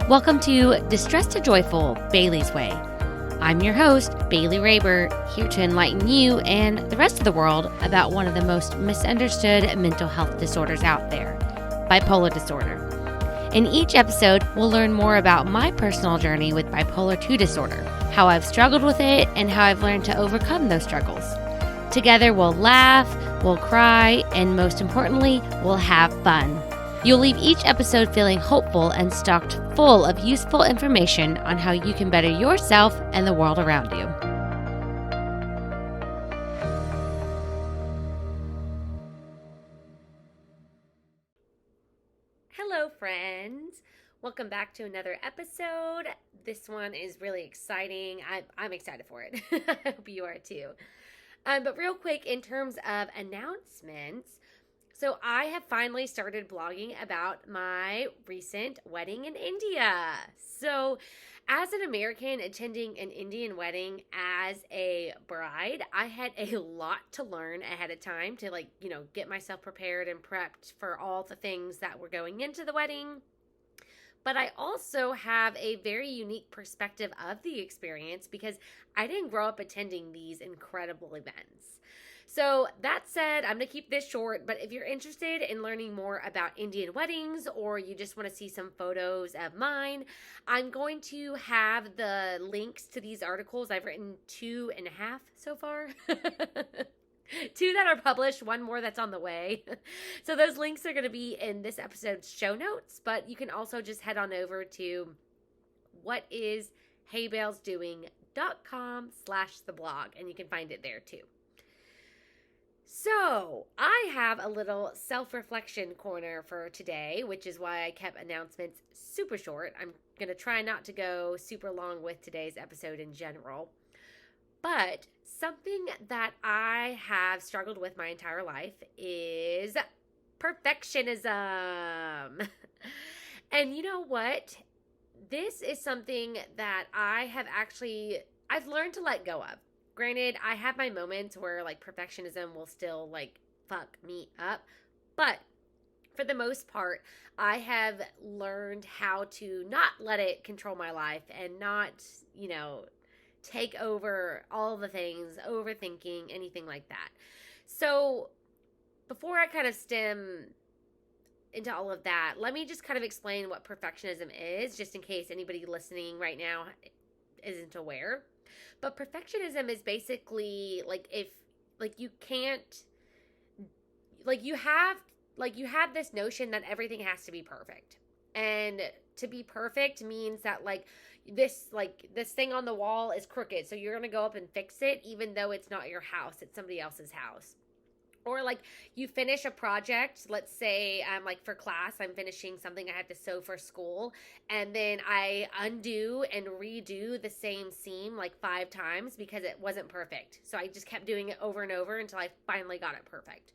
Welcome to Distress to Joyful, Bailey's Way. I'm your host, Bailey Raber, here to enlighten you and the rest of the world about one of the most misunderstood mental health disorders out there, bipolar disorder. In each episode, we'll learn more about my personal journey with bipolar 2 disorder, how I've struggled with it, and how I've learned to overcome those struggles. Together, we'll laugh, we'll cry, and most importantly, we'll have fun. You'll leave each episode feeling hopeful and stocked full of useful information on how you can better yourself and the world around you. Hello, friends. Welcome back to another episode. This one is really exciting. I'm excited for it. I hope you are too. But real quick, in terms of announcements, so I have finally started blogging about my recent wedding in India. So as an American attending an Indian wedding as a bride, I had a lot to learn ahead of time to get myself prepared and prepped for all the things that were going into the wedding. But I also have a very unique perspective of the experience because I didn't grow up attending these incredible events. So that said, I'm going to keep this short, but if you're interested in learning more about Indian weddings or you just want to see some photos of mine, I'm going to have the links to these articles. I've written 2.5 so far. 2 that are published, 1 more that's on the way. So those links are going to be in this episode's show notes, but you can also just head on over to whatisheybellsdoing.com/the-blog, and you can find it there too. So, I have a little self-reflection corner for today, which is why I kept announcements super short. I'm going to try not to go super long with today's episode in general. But something that I have struggled with my entire life is perfectionism. And you know what? This is something that I've learned to let go of. Granted, I have my moments where perfectionism will still fuck me up, but for the most part, I have learned how to not let it control my life and not, take over all the things, overthinking, anything like that. So before I kind of stem into all of that, let me just kind of explain what perfectionism is, just in case anybody listening right now isn't aware. But perfectionism is basically you have this notion that everything has to be perfect. And to be perfect means that this thing on the wall is crooked, so you're going to go up and fix it even though it's not your house, it's somebody else's house. Or you finish a project, let's say for class, I'm finishing something I had to sew for school, and then I undo and redo the same seam 5 times because it wasn't perfect. So I just kept doing it over and over until I finally got it perfect.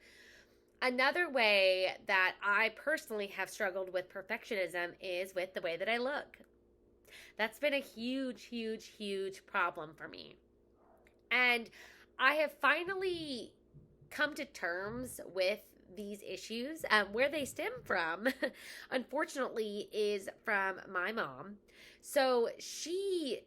Another way that I personally have struggled with perfectionism is with the way that I look. That's been a huge, huge, huge problem for me. And I have finally come to terms with these issues. Where they stem from, unfortunately, is from my mom. So she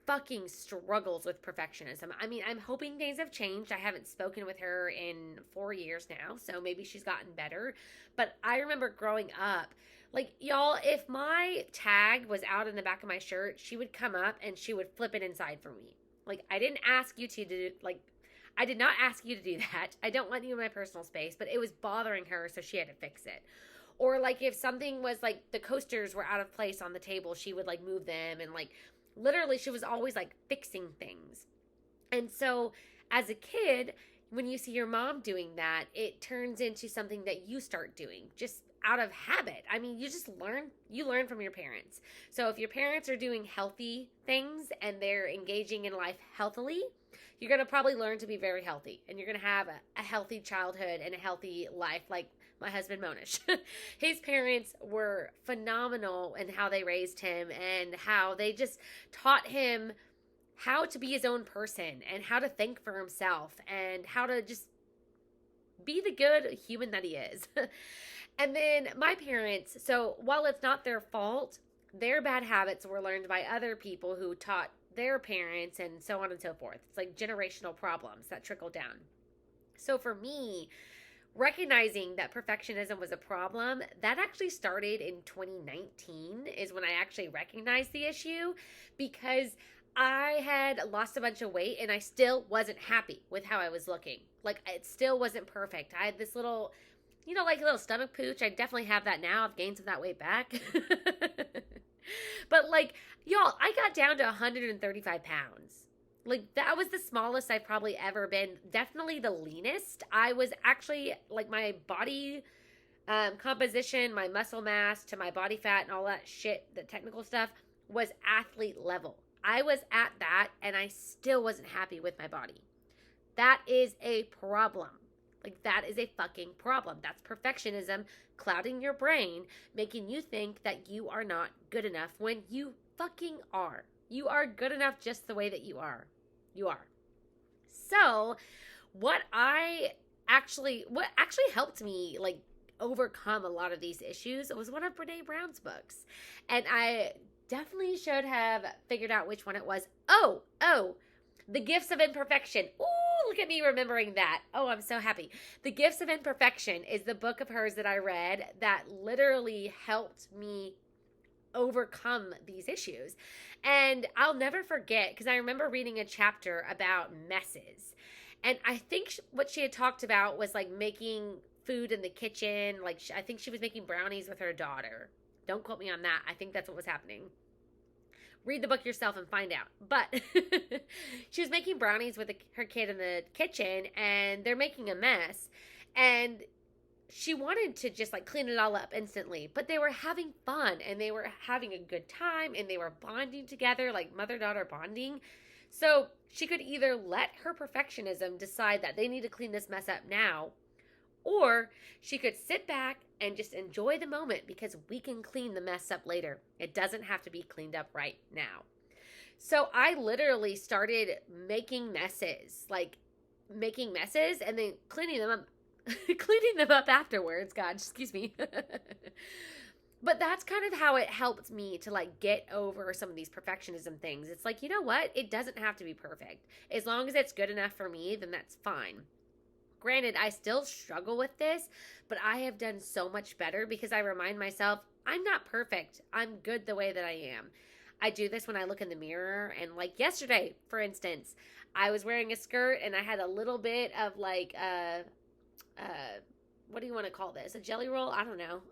fucking struggles with perfectionism. I mean, I'm hoping things have changed. I haven't spoken with her in 4 years now, so maybe she's gotten better. But I remember growing up, y'all, if my tag was out in the back of my shirt, she would come up and she would flip it inside for me. I didn't ask you to do, I did not ask you to do that. I don't want you in my personal space, but it was bothering her, so she had to fix it. Or if something was the coasters were out of place on the table, she would move them, and literally she was always fixing things. And so as a kid, when you see your mom doing that, it turns into something that you start doing just out of habit. I mean, you learn from your parents. So if your parents are doing healthy things and they're engaging in life healthily, you're going to probably learn to be very healthy, and you're going to have a healthy childhood and a healthy life, like my husband Monish. His parents were phenomenal in how they raised him and how they just taught him how to be his own person and how to think for himself and how to just be the good human that he is. And then my parents, so while it's not their fault, their bad habits were learned by other people who taught their parents and so on and so forth. It's like generational problems that trickle down. So for me, recognizing that perfectionism was a problem, that actually started in 2019 is when I actually recognized the issue, because I had lost a bunch of weight and I still wasn't happy with how I was looking. Like, it still wasn't perfect. I had this little, like a little stomach pooch. I definitely have that now. I've gained some of that weight back. But like, y'all, I got down to 135 pounds. Like, that was the smallest I've probably ever been. Definitely the leanest. I was actually, like, my body composition, my muscle mass to my body fat and all that shit, the technical stuff, was athlete level. I was at that and I still wasn't happy with my body. That is a problem. Like, that is a fucking problem. That's perfectionism clouding your brain, making you think that you are not good enough when you fucking are. You are good enough just the way that you are. You are. So, what actually helped me, like, overcome a lot of these issues was one of Brene Brown's books. And I definitely should have figured out which one it was. Oh, The Gifts of Imperfection. Ooh, look at me remembering that. Oh, I'm so happy. The Gifts of Imperfection is the book of hers that I read that literally helped me overcome these issues. And I'll never forget, because I remember reading a chapter about messes. And I think what she had talked about was like making food in the kitchen. Like, I think she was making brownies with her daughter. Don't quote me on that. I think that's what was happening. Read the book yourself and find out. But she was making brownies with her kid in the kitchen, and they're making a mess. And she wanted to just like clean it all up instantly. But they were having fun, and they were having a good time, and they were bonding together, like mother-daughter bonding. So she could either let her perfectionism decide that they need to clean this mess up now, or she could sit back and just enjoy the moment, because we can clean the mess up later. It doesn't have to be cleaned up right now. So I literally started making messes and then cleaning them up afterwards. God, excuse me. But that's kind of how it helped me to like get over some of these perfectionism things. It's like, you know what? It doesn't have to be perfect. As long as it's good enough for me, then that's fine. Granted, I still struggle with this, but I have done so much better because I remind myself, I'm not perfect. I'm good the way that I am. I do this when I look in the mirror, and like yesterday, for instance, I was wearing a skirt and I had a little bit of like, what do you want to call this? A jelly roll? I don't know.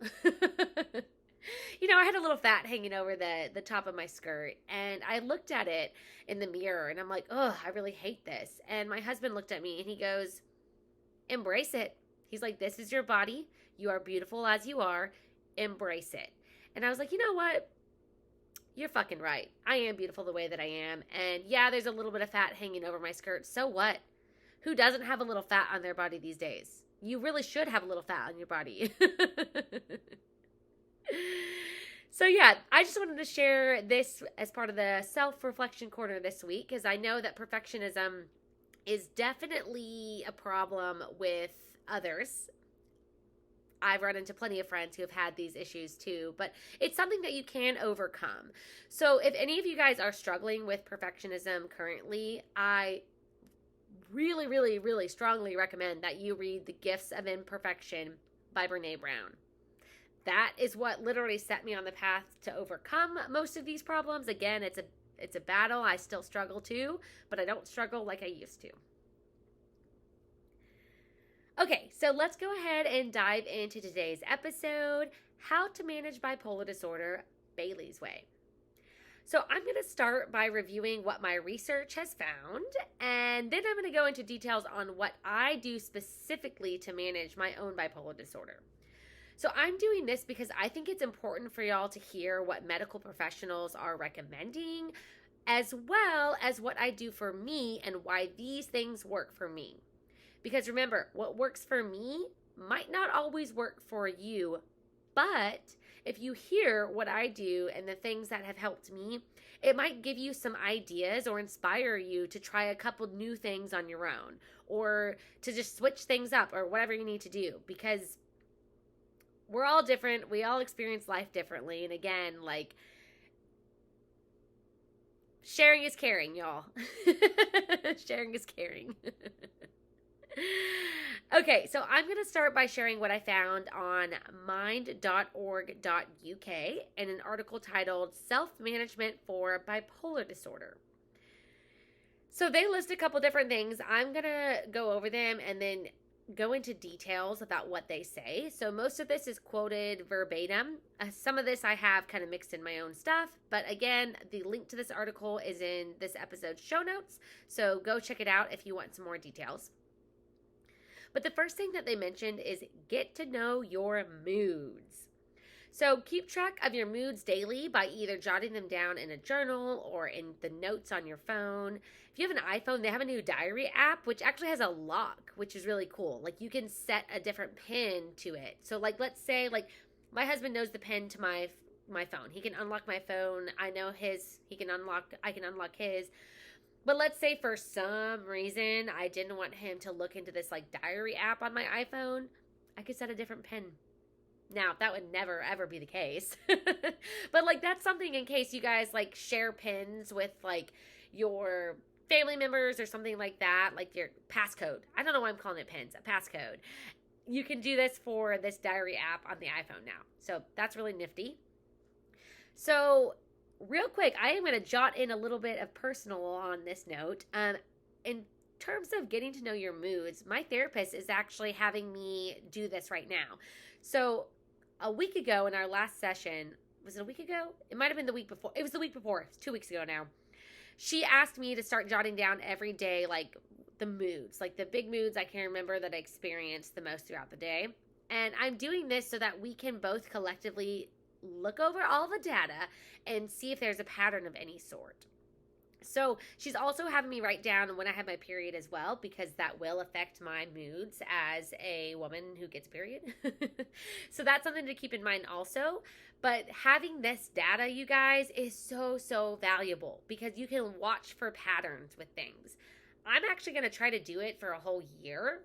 I had a little fat hanging over the top of my skirt, and I looked at it in the mirror and I'm like, oh, I really hate this. And my husband looked at me and he goes, embrace it. He's like, this is your body. You are beautiful as you are. Embrace it. And I was like, you know what? You're fucking right. I am beautiful the way that I am. And yeah, there's a little bit of fat hanging over my skirt. So what? Who doesn't have a little fat on their body these days? You really should have a little fat on your body. So yeah, I just wanted to share this as part of the self-reflection corner this week, because I know that perfectionism is definitely a problem with others. I've run into plenty of friends who have had these issues too, but it's something that you can overcome. So if any of you guys are struggling with perfectionism currently, I really, really, really strongly recommend that you read The Gifts of Imperfection by Brene Brown. That is what literally set me on the path to overcome most of these problems. Again, it's a battle. I still struggle too, but I don't struggle like I used to. Okay, so let's go ahead and dive into today's episode, How to Manage Bipolar Disorder, Bailey's Way. So I'm going to start by reviewing what my research has found, and then I'm going to go into details on what I do specifically to manage my own bipolar disorder. So I'm doing this because I think it's important for y'all to hear what medical professionals are recommending, as well as what I do for me and why these things work for me. Because remember, what works for me might not always work for you, but if you hear what I do and the things that have helped me, it might give you some ideas or inspire you to try a couple new things on your own, or to just switch things up or whatever you need to do. Because we're all different. We all experience life differently. And again, like, sharing is caring, y'all. Sharing is caring. Okay, so I'm going to start by sharing what I found on mind.org.uk in an article titled Self-Management for Bipolar Disorder. So they list a couple different things. I'm going to go over them and then go into details about what they say. So most of this is quoted verbatim. Some of this I have kind of mixed in my own stuff. But again, the link to this article is in this episode's show notes. So go check it out if you want some more details. But the first thing that they mentioned is get to know your moods. So keep track of your moods daily by either jotting them down in a journal or in the notes on your phone. If you have an iPhone, they have a new diary app, which actually has a lock, which is really cool. Like, you can set a different pin to it. So, like, let's say, like, my husband knows the pin to my phone. He can unlock my phone. I know his. I can unlock his. But let's say for some reason I didn't want him to look into this, like, diary app on my iPhone. I could set a different pin. Now, that would never, ever be the case. But, like, that's something in case you guys, like, share pins with, like, your family members or something like that, like your passcode. I don't know why I'm calling it pins, a passcode. You can do this for this diary app on the iPhone now. So that's really nifty. So real quick, I am going to jot in a little bit of personal on this note. In terms of getting to know your moods, my therapist is actually having me do this right now. So a week ago in our last session, was it a week ago? It might have been the week before. It was the week before. It's 2 weeks ago now. She asked me to start jotting down every day, like, the moods, like the big moods I can remember that I experienced the most throughout the day. And I'm doing this so that we can both collectively look over all the data and see if there's a pattern of any sort. So she's also having me write down when I have my period as well, because that will affect my moods as a woman who gets a period. So that's something to keep in mind also. But having this data, you guys, is so, so valuable because you can watch for patterns with things. I'm actually going to try to do it for a whole year.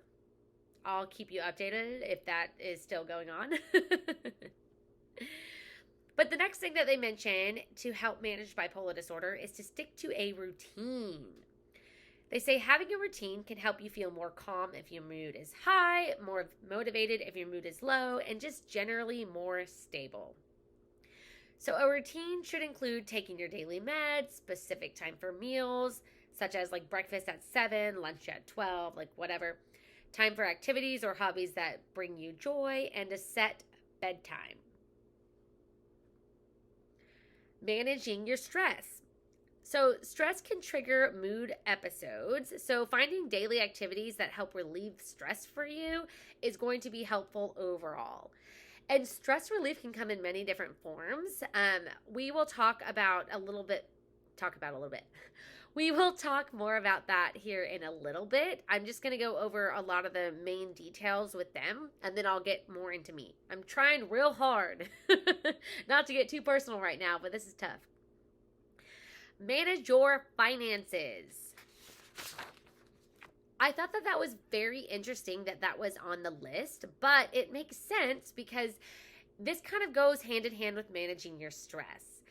I'll keep you updated if that is still going on. But the next thing that they mention to help manage bipolar disorder is to stick to a routine. They say having a routine can help you feel more calm if your mood is high, more motivated if your mood is low, and just generally more stable. So a routine should include taking your daily meds, specific time for meals, such as like breakfast at 7, lunch at 12, like whatever, time for activities or hobbies that bring you joy, and a set bedtime. Managing your stress. So stress can trigger mood episodes. So finding daily activities that help relieve stress for you is going to be helpful overall. And stress relief can come in many different forms. We will talk about a little bit. We will talk more about that here in a little bit. I'm just going to go over a lot of the main details with them, and then I'll get more into me. I'm trying real hard not to get too personal right now, but this is tough. Manage your finances. I thought that was very interesting that was on the list, but it makes sense because this kind of goes hand in hand with managing your stress.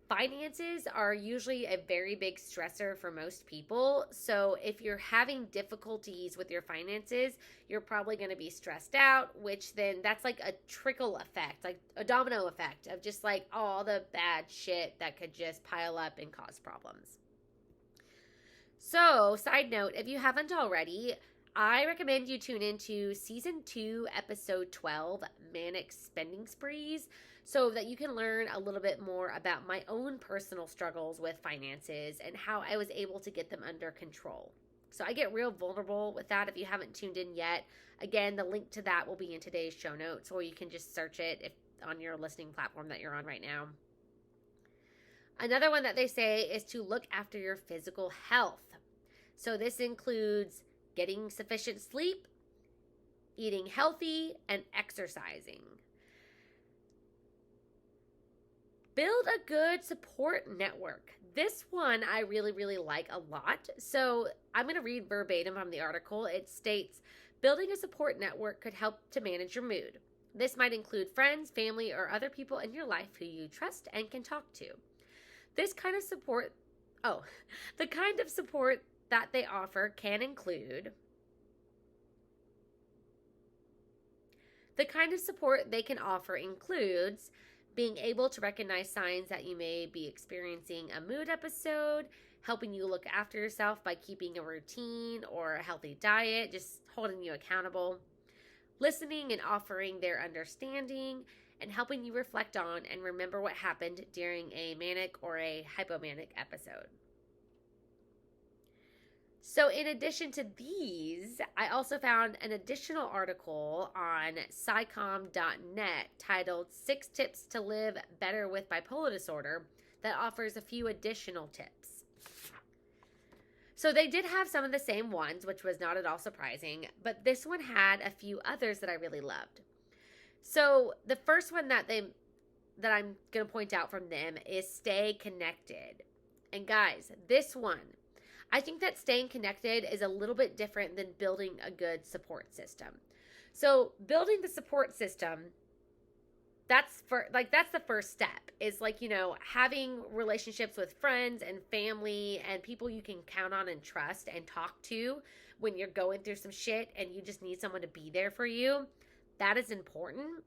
Finances are usually a very big stressor for most people. So if you're having difficulties with your finances, you're probably going to be stressed out, which then that's like a trickle effect, like a domino effect of just like all the bad shit that could just pile up and cause problems. So, side note, if you haven't already, I recommend you tune into Season 2, Episode 12, Manic Spending Sprees, so that you can learn a little bit more about my own personal struggles with finances and how I was able to get them under control. So I get real vulnerable with that if you haven't tuned in yet. Again, the link to that will be in today's show notes, or you can just search it on your listening platform that you're on right now. Another one that they say is to look after your physical health. So this includes getting sufficient sleep, eating healthy, and exercising. Build a good support network. This one I really, really like a lot. So I'm going to read verbatim from the article. It states, building a support network could help to manage your mood. This might include friends, family, or other people in your life who you trust and can talk to. This kind of support, oh, the kind of support that they offer can include the kind of support they can offer includes being able to recognize signs that you may be experiencing a mood episode, helping you look after yourself by keeping a routine or a healthy diet, just holding you accountable, listening and offering their understanding, and helping you reflect on and remember what happened during a manic or a hypomanic episode. So in addition to these, I also found an additional article on psychom.net titled 6 Tips to Live Better with Bipolar Disorder that offers a few additional tips. So they did have some of the same ones, which was not at all surprising, but this one had a few others that I really loved. So the first one that I'm going to point out from them is stay connected. And guys, this one, I think that staying connected is a little bit different than building a good support system. So building the support system, that's the first step, is having relationships with friends and family and people you can count on and trust and talk to when you're going through some shit and you just need someone to be there for you. That is important.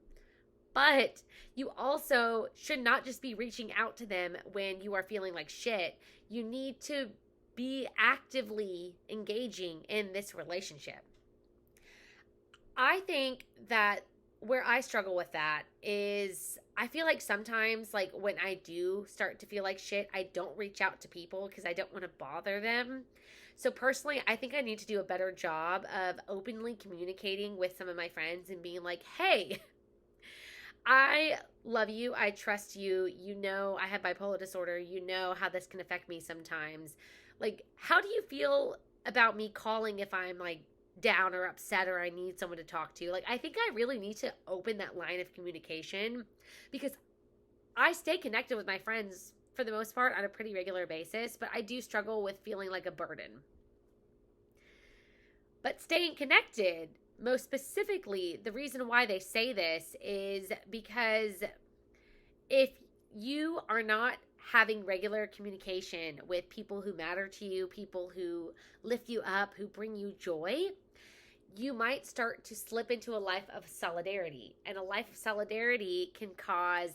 But you also should not just be reaching out to them when you are feeling like shit. You need to be actively engaging in this relationship. I think that where I struggle with that is I feel like sometimes, like when I do start to feel like shit, I don't reach out to people because I don't want to bother them. So personally, I think I need to do a better job of openly communicating with some of my friends and being like, hey, I love you. I trust you. You know I have bipolar disorder. You know how this can affect me sometimes. Like, how do you feel about me calling if I'm like down or upset or I need someone to talk to? Like, I think I really need to open that line of communication because I stay connected with my friends for the most part on a pretty regular basis, but I do struggle with feeling like a burden. But staying connected, most specifically, the reason why they say this is because if you are not having regular communication with people who matter to you, people who lift you up, who bring you joy, you might start to slip into a life of solidarity. And a life of solidarity can cause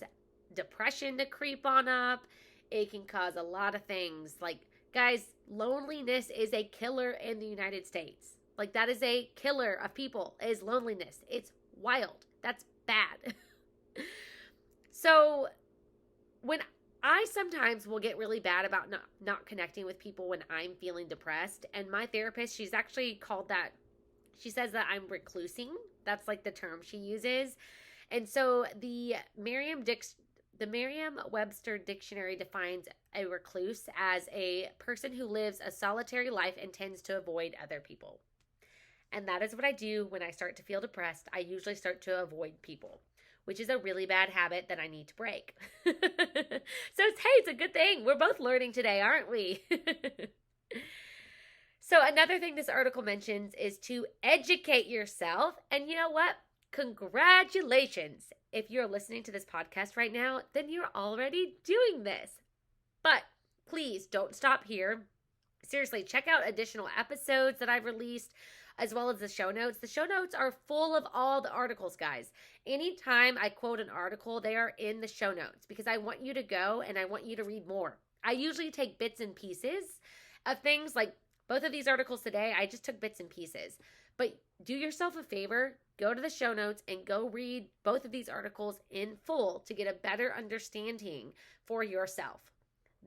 depression to creep on up. It can cause a lot of things. Like, guys, loneliness is a killer in the United States. Like, that is a killer of people, is loneliness. It's wild. That's bad. So when I sometimes will get really bad about not connecting with people when I'm feeling depressed. And my therapist, she's actually called that, she says that I'm reclusing. That's like the term she uses. And so the Merriam-Webster dictionary defines a recluse as a person who lives a solitary life and tends to avoid other people. And that is what I do when I start to feel depressed. I usually start to avoid people, which is a really bad habit that I need to break. So it's a good thing. We're both learning today, aren't we? So another thing this article mentions is to educate yourself. And you know what? Congratulations. If you're listening to this podcast right now, then you're already doing this. But please don't stop here. Seriously, check out additional episodes that I've released, as well as the show notes. The show notes are full of all the articles, guys. Anytime I quote an article, they are in the show notes because I want you to go and I want you to read more. I usually take bits and pieces of things, like both of these articles today. I just took bits and pieces. But do yourself a favor, go to the show notes and go read both of these articles in full to get a better understanding for yourself.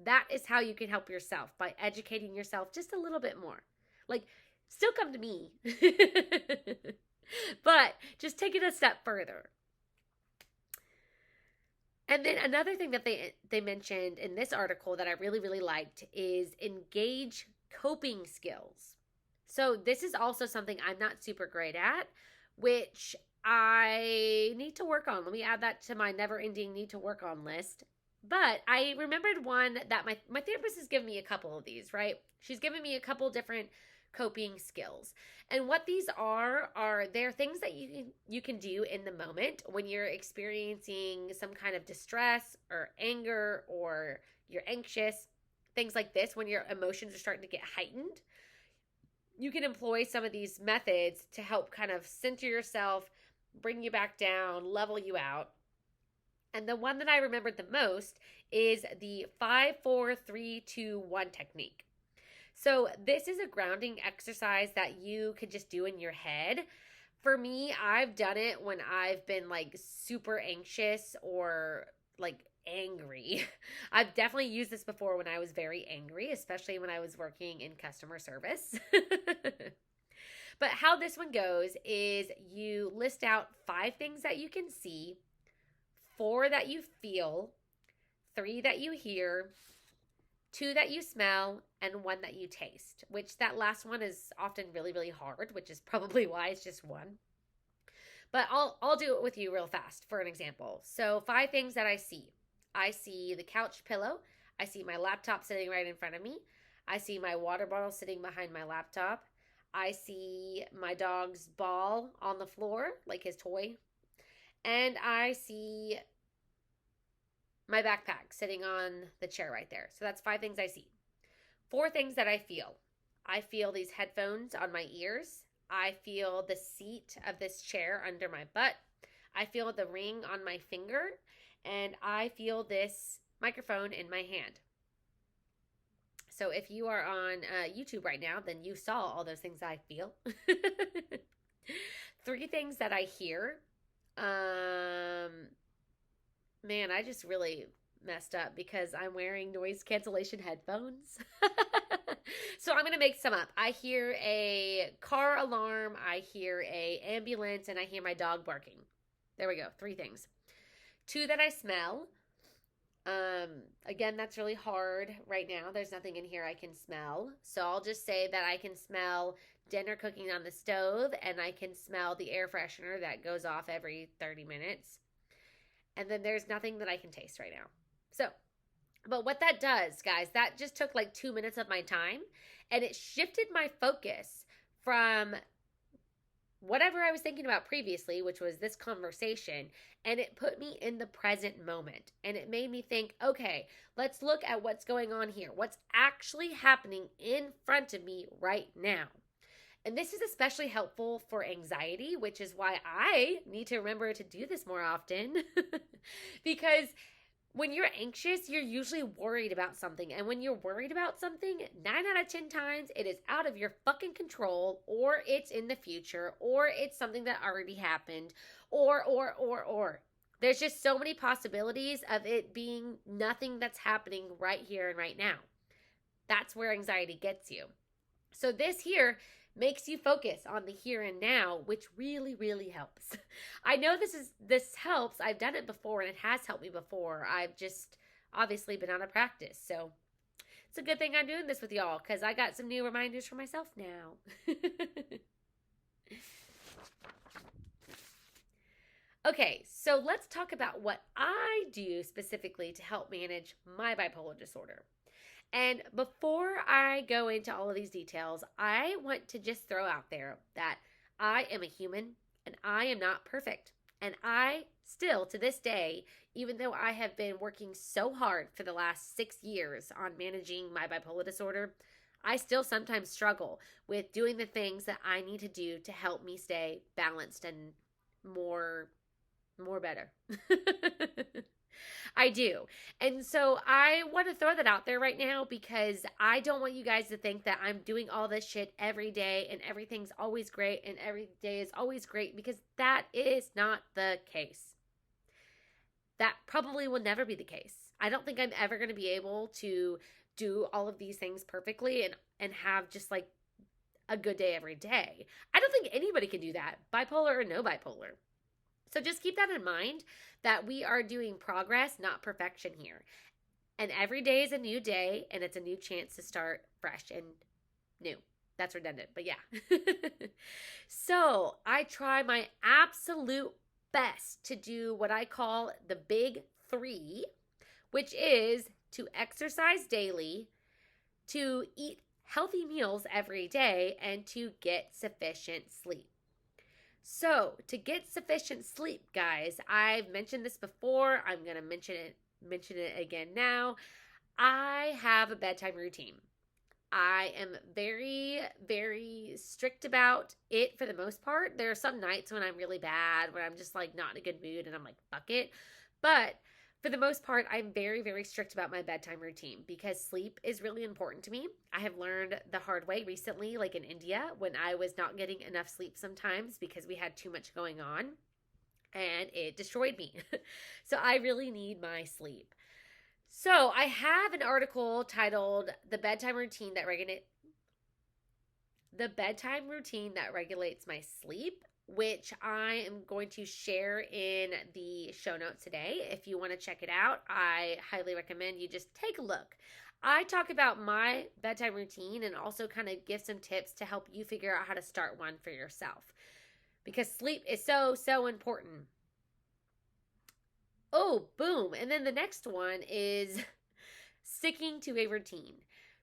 That is how you can help yourself, by educating yourself just a little bit more. Like, still come to me, but just take it a step further. And then another thing that they mentioned in this article that I really, really liked is engage coping skills. So this is also something I'm not super great at, which I need to work on. Let me add that to my never-ending need to work on list. But I remembered one that my therapist has given me a couple of these, right? She's given me a couple different coping skills. And what these are they're things that you can do in the moment when you're experiencing some kind of distress or anger, or you're anxious, things like this. When your emotions are starting to get heightened, you can employ some of these methods to help kind of center yourself, bring you back down, level you out. And the one that I remembered the most is the 5-4-3-2-1 technique. So this is a grounding exercise that you could just do in your head. For me, I've done it when I've been like super anxious or like angry. I've definitely used this before when I was very angry, especially when I was working in customer service. But how this one goes is you list out 5 things that you can see, 4 that you feel, 3 that you hear, 2 that you smell, and 1 that you taste, which that last one is often really, really hard, which is probably why it's just 1. But I'll do it with you real fast for an example. So 5 things that I see. I see the couch pillow. I see my laptop sitting right in front of me. I see my water bottle sitting behind my laptop. I see my dog's ball on the floor, like his toy. And I see my backpack sitting on the chair right there. So that's 5 things I see. 4 things that I feel. I feel these headphones on my ears. I feel the seat of this chair under my butt. I feel the ring on my finger. And I feel this microphone in my hand. So if you are on YouTube right now, then you saw all those things I feel. 3 things that I hear. Man, I just really messed up because I'm wearing noise cancellation headphones. So I'm going to make some up. I hear a car alarm, I hear a ambulance, and I hear my dog barking. There we go. 3 things. 2 that I smell. Again, that's really hard right now. There's nothing in here I can smell. So I'll just say that I can smell dinner cooking on the stove, and I can smell the air freshener that goes off every 30 minutes. And then there's nothing that I can taste right now. So, but what that does, guys, that just took like 2 minutes of my time, and it shifted my focus from whatever I was thinking about previously, which was this conversation, and it put me in the present moment. And it made me think, okay, let's look at what's going on here. What's actually happening in front of me right now? And this is especially helpful for anxiety, which is why I need to remember to do this more often. Because when you're anxious, you're usually worried about something. And when you're worried about something, 9 out of 10 times, it is out of your fucking control, or it's in the future, or it's something that already happened, or. There's just so many possibilities of it being nothing that's happening right here and right now. That's where anxiety gets you. So this here makes you focus on the here and now, which really, really helps. I know this helps. I've done it before, and it has helped me before. I've just obviously been out of practice. So it's a good thing I'm doing this with y'all, because I got some new reminders for myself now. Okay, so let's talk about what I do specifically to help manage my bipolar disorder. And before I go into all of these details, I want to just throw out there that I am a human and I am not perfect. And I still, to this day, even though I have been working so hard for the last 6 years on managing my bipolar disorder, I still sometimes struggle with doing the things that I need to do to help me stay balanced and more better. I do. And so I want to throw that out there right now, because I don't want you guys to think that I'm doing all this shit every day and everything's always great and every day is always great, because that is not the case. That probably will never be the case. I don't think I'm ever going to be able to do all of these things perfectly and have just like a good day every day. I don't think anybody can do that, bipolar or no bipolar. So just keep that in mind, that we are doing progress, not perfection here. And every day is a new day, and it's a new chance to start fresh and new. That's redundant, but yeah. So I try my absolute best to do what I call the big 3, which is to exercise daily, to eat healthy meals every day, and to get sufficient sleep. So, to get sufficient sleep, guys, I've mentioned this before. I'm going to mention it again now. I have a bedtime routine. I am very, very strict about it for the most part. There are some nights when I'm really bad, when I'm just like not in a good mood and I'm like, fuck it. But for the most part, I'm very, very strict about my bedtime routine because sleep is really important to me. I have learned the hard way recently, like in India, when I was not getting enough sleep sometimes because we had too much going on and it destroyed me. So I really need my sleep. So I have an article titled The Bedtime Routine That Regulates My Sleep, which I am going to share in the show notes today. If you want to check it out, I highly recommend you just take a look. I talk about my bedtime routine and also kind of give some tips to help you figure out how to start one for yourself, because sleep is so, so important. Oh, boom. And then the next one is sticking to a routine.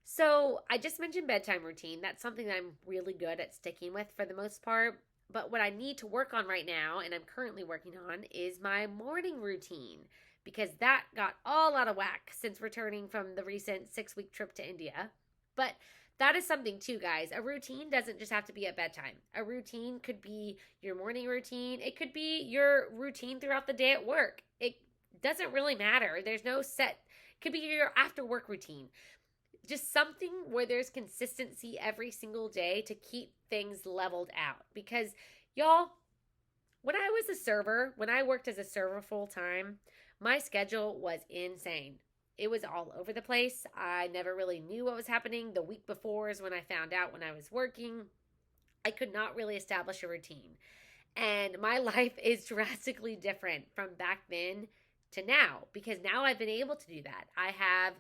So I just mentioned bedtime routine. That's something that I'm really good at sticking with for the most part. But what I need to work on right now, and I'm currently working on, is my morning routine, because that got all out of whack since returning from the recent 6-week trip to India. But that is something too, guys. A routine doesn't just have to be at bedtime. A routine could be your morning routine. It could be your routine throughout the day at work. It doesn't really matter. There's no set, it could be your after work routine. Just something where there's consistency every single day to keep things leveled out. Because y'all, when I worked as a server full time, my schedule was insane. It was all over the place. I never really knew what was happening. The week before is when I found out when I was working. I could not really establish a routine. And my life is drastically different from back then to now, because now I've been able to do that. I have,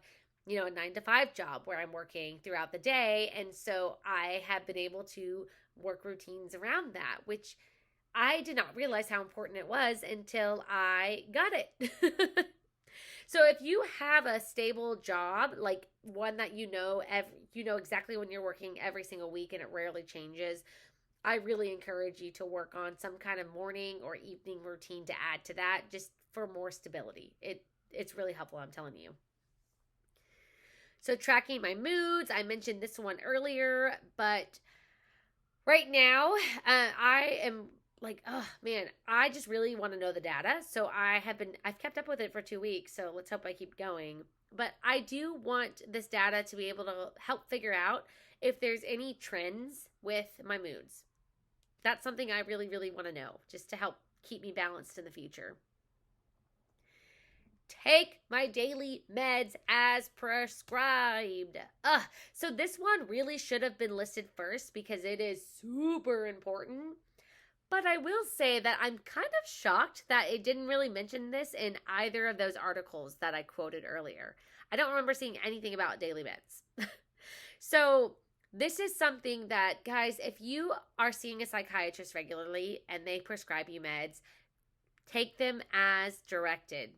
a 9-to-5 job where I'm working throughout the day. And so I have been able to work routines around that, which I did not realize how important it was until I got it. So if you have a stable job, like one that you know exactly when you're working every single week and it rarely changes, I really encourage you to work on some kind of morning or evening routine to add to that, just for more stability. It's really helpful, I'm telling you. So tracking my moods, I mentioned this one earlier, but right now I am like, oh man, I just really want to know the data. So I've kept up with it for 2 weeks. So let's hope I keep going. But I do want this data to be able to help figure out if there's any trends with my moods. That's something I really, really want to know, just to help keep me balanced in the future. Take my daily meds as prescribed. So this one really should have been listed first because it is super important. But I will say that I'm kind of shocked that it didn't really mention this in either of those articles that I quoted earlier. I don't remember seeing anything about daily meds. So this is something that, guys, if you are seeing a psychiatrist regularly and they prescribe you meds, take them as directed.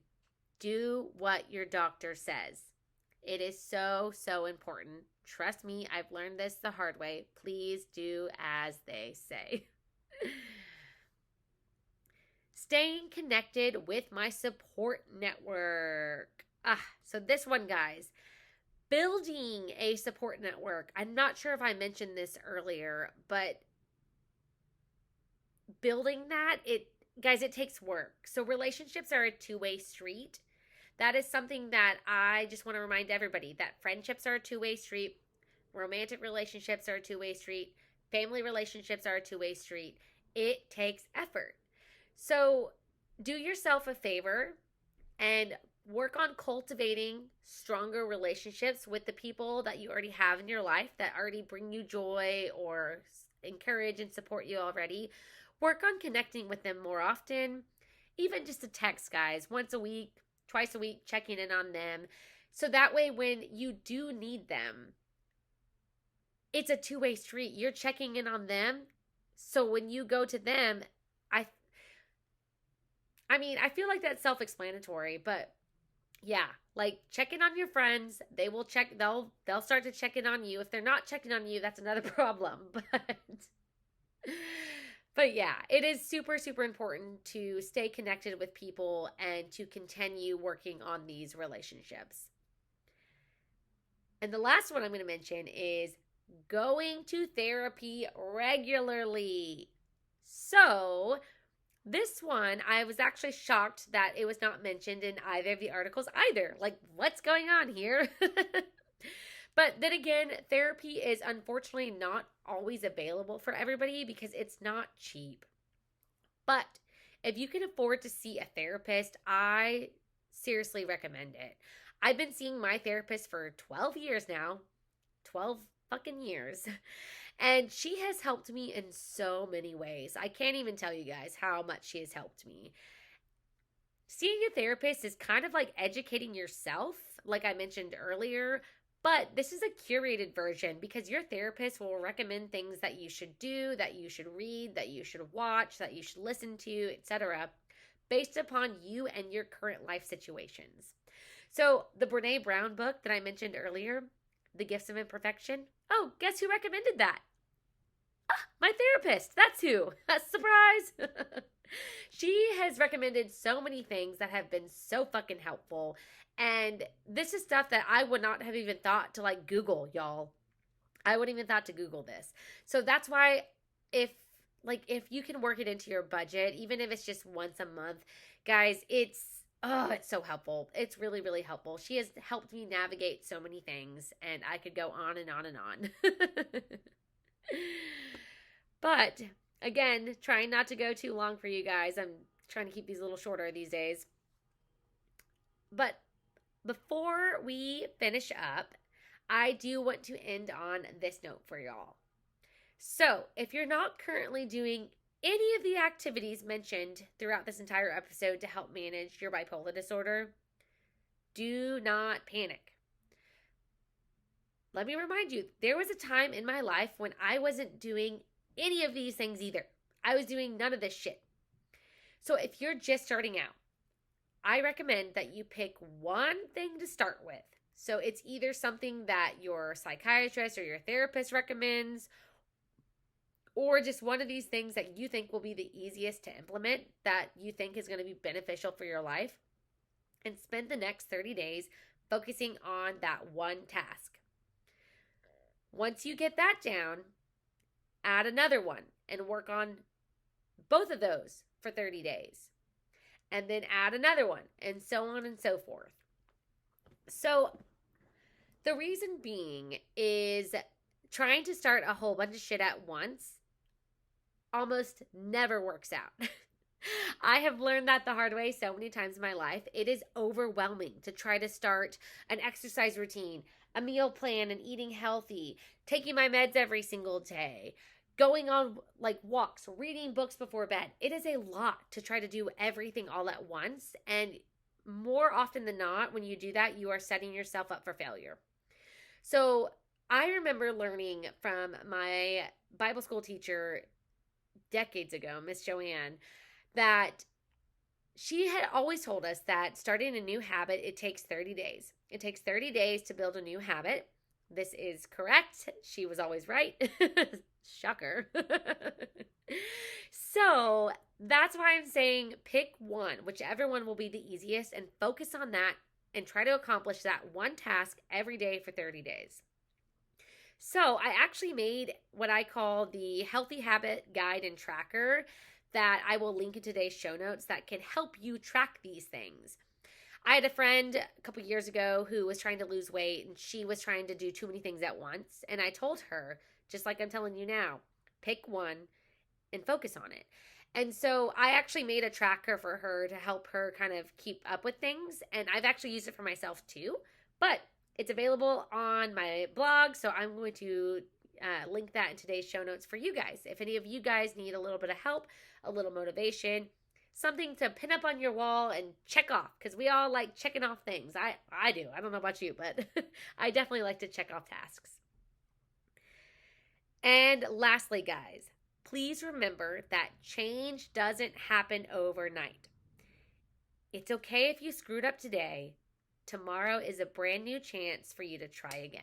Do what your doctor says. It is so, so important. Trust me, I've learned this the hard way. Please do as they say. Staying connected with my support network. So this one, guys. Building a support network. I'm not sure if I mentioned this earlier, but building that, it takes work. So relationships are a two-way street. That is something that I just want to remind everybody, that friendships are a two-way street. Romantic relationships are a two-way street. Family relationships are a two-way street. It takes effort. So do yourself a favor and work on cultivating stronger relationships with the people that you already have in your life that already bring you joy or encourage and support you already. Work on connecting with them more often, even just a text, guys, once a week, twice a week, checking in on them. So that way, when you do need them, it's a two-way street. You're checking in on them. So when you go to them, I feel like that's self-explanatory, but Yeah, like check in on your friends. They'll start to check in on you. If they're not checking on you, that's another problem. But yeah, it is super super important to stay connected with people and to continue working on these relationships. And the last one I'm going to mention is going to therapy regularly. So, this one, I was actually shocked that it was not mentioned in either of the articles either. Like, what's going on here? But then again, therapy is unfortunately not always available for everybody because it's not cheap. But if you can afford to see a therapist, I seriously recommend it. I've been seeing my therapist for 12 years now. 12 fucking years. And she has helped me in so many ways. I can't even tell you guys how much she has helped me. Seeing a therapist is kind of like educating yourself, like I mentioned earlier, but this is a curated version because your therapist will recommend things that you should do, that you should read, that you should watch, that you should listen to, etc., based upon you and your current life situations. So, the Brene Brown book that I mentioned earlier, The Gifts of Imperfection, oh, guess who recommended that? Ah, my therapist. That's who. Surprise. She has recommended so many things that have been so fucking helpful. And this is stuff that I would not have even thought to like Google, y'all. I wouldn't even thought to Google this. So that's why if if you can work it into your budget, even if it's just once a month, guys, it's so helpful. It's really, really helpful. She has helped me navigate so many things, and I could go on and on and on. But again, trying not to go too long for you guys. I'm trying to keep these a little shorter these days. But before we finish up, I do want to end on this note for y'all. So, if you're not currently doing any of the activities mentioned throughout this entire episode to help manage your bipolar disorder, do not panic. Let me remind you, there was a time in my life when I wasn't doing any of these things either. I was doing none of this shit. So if you're just starting out, I recommend that you pick one thing to start with. So it's either something that your psychiatrist or your therapist recommends, or just one of these things that you think will be the easiest to implement, that you think is going to be beneficial for your life, and spend the next 30 days focusing on that one task. Once you get that down, add another one and work on both of those for 30 days. And then add another one, and so on and so forth. So, the reason being is trying to start a whole bunch of shit at once almost never works out. I have learned that the hard way so many times in my life. It is overwhelming to try to start an exercise routine, a meal plan, and eating healthy, taking my meds every single day, going on like walks, reading books before bed. It is a lot to try to do everything all at once. And more often than not, when you do that, you are setting yourself up for failure. So I remember learning from my Bible school teacher decades ago, Miss Joanne, that she had always told us that starting a new habit, it takes 30 days. It takes 30 days to build a new habit. This is correct. She was always right. Shocker. So that's why I'm saying pick one, whichever one will be the easiest, and focus on that and try to accomplish that one task every day for 30 days. So I actually made what I call the Healthy Habit Guide and Tracker that I will link in today's show notes that can help you track these things. I had a friend a couple years ago who was trying to lose weight, and she was trying to do too many things at once. And I told her, just like I'm telling you now, pick one and focus on it. And so I actually made a tracker for her to help her kind of keep up with things. And I've actually used it for myself too, but it's available on my blog. So I'm going to link that in today's show notes for you guys. If any of you guys need a little bit of help, a little motivation, something to pin up on your wall and check off, because we all like checking off things. I do. I don't know about you, but I definitely like to check off tasks. And lastly, guys, please remember that change doesn't happen overnight. It's okay if you screwed up today, Tomorrow is a brand new chance for you to try again.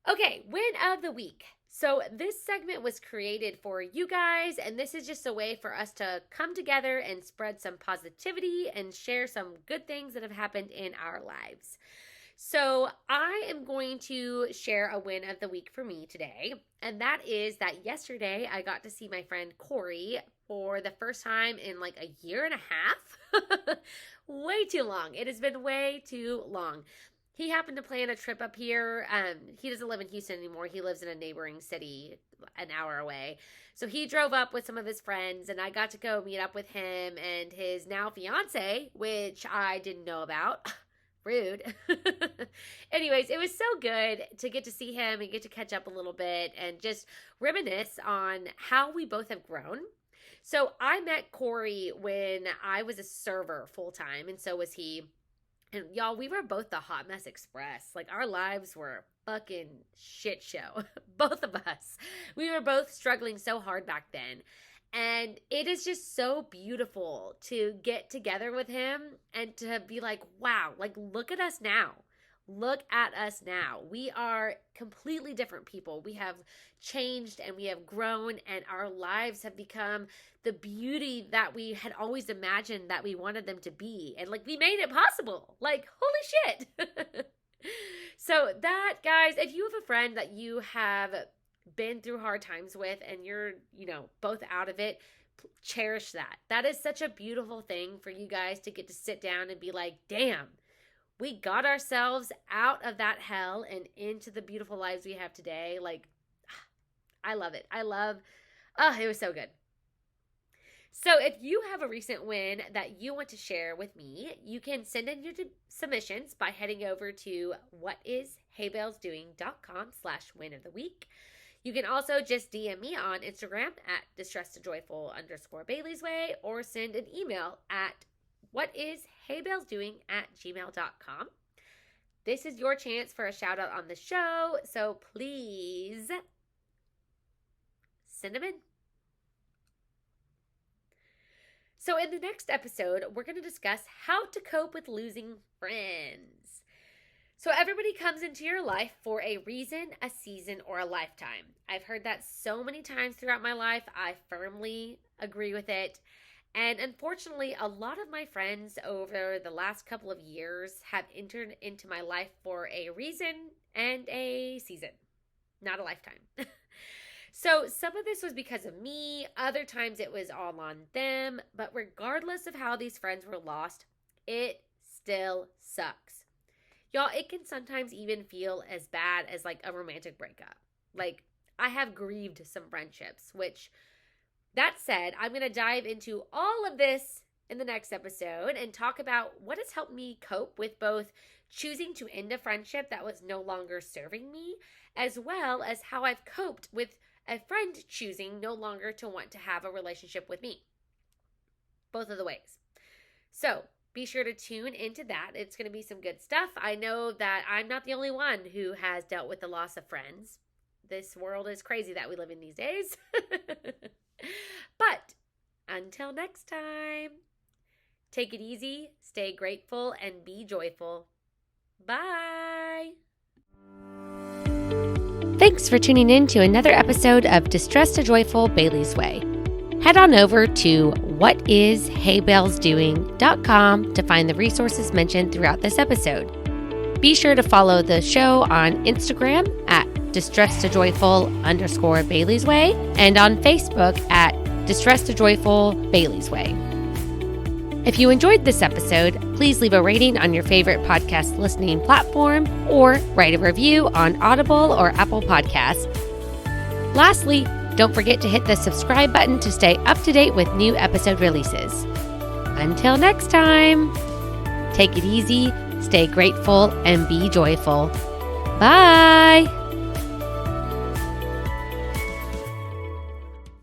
Okay, win of the week. So this segment was created for you guys, and this is just a way for us to come together and spread some positivity and share some good things that have happened in our lives. So I am going to share a win of the week for me today, and that is that yesterday I got to see my friend Corey for the first time in like a year and a half. Way too long. It has been way too long. He happened to plan a trip up here. He doesn't live in Houston anymore. He lives in a neighboring city an hour away. So he drove up with some of his friends, and I got to go meet up with him and his now fiance, which I didn't know about. Rude. Anyways, it was so good to get to see him and get to catch up a little bit and just reminisce on how we both have grown. So I met Corey when I was a server full time, and so was he. And y'all, we were both the Hot Mess Express. Like, our lives were fucking shit show. Both of us. We were both struggling so hard back then. And it is just so beautiful to get together with him and to be like, wow, like, look at us now. Look at us now. We are completely different people. We have changed and we have grown, and our lives have become the beauty that we had always imagined that we wanted them to be. And like, we made it possible. Like, holy shit. So that, guys, if you have a friend that you have been through hard times with and you're, both out of it, cherish that. That is such a beautiful thing for you guys to get to sit down and be like, damn, we got ourselves out of that hell and into the beautiful lives we have today. Like, I love it. It was so good. So if you have a recent win that you want to share with me, you can send in your submissions by heading over to whatisheybellsdoing.com/win of the week. You can also just DM me on Instagram at distressedjoyful_Baileysway, or send an email at whatisheybellsdoing@gmail.com. This is your chance for a shout out on the show, so please send them in. So in the next episode, we're going to discuss how to cope with losing friends. So everybody comes into your life for a reason, a season, or a lifetime. I've heard that so many times throughout my life. I firmly agree with it. And unfortunately, a lot of my friends over the last couple of years have entered into my life for a reason and a season, not a lifetime. So some of this was because of me. Other times it was all on them. But regardless of how these friends were lost, it still sucks. Y'all, it can sometimes even feel as bad as like a romantic breakup. Like, I have grieved some friendships, which, that said, I'm going to dive into all of this in the next episode and talk about what has helped me cope with both choosing to end a friendship that was no longer serving me, as well as how I've coped with a friend choosing no longer to want to have a relationship with me. Both of the ways. So be sure to tune into that. It's going to be some good stuff. I know that I'm not the only one who has dealt with the loss of friends. This world is crazy that we live in these days. But until next time, take it easy, stay grateful, and be joyful. Bye. Thanks for tuning in to another episode of Distressed to Joyful Bailey's Way. Head on over to whatisheybellsdoing.com to find the resources mentioned throughout this episode. Be sure to follow the show on Instagram at distressedtojoyful_Bailey's Way and on Facebook at Distressed to Joyful Bailey's Way. If you enjoyed this episode, please leave a rating on your favorite podcast listening platform or write a review on Audible or Apple Podcasts. Lastly, don't forget to hit the subscribe button to stay up to date with new episode releases. Until next time, take it easy, stay grateful, and be joyful. Bye!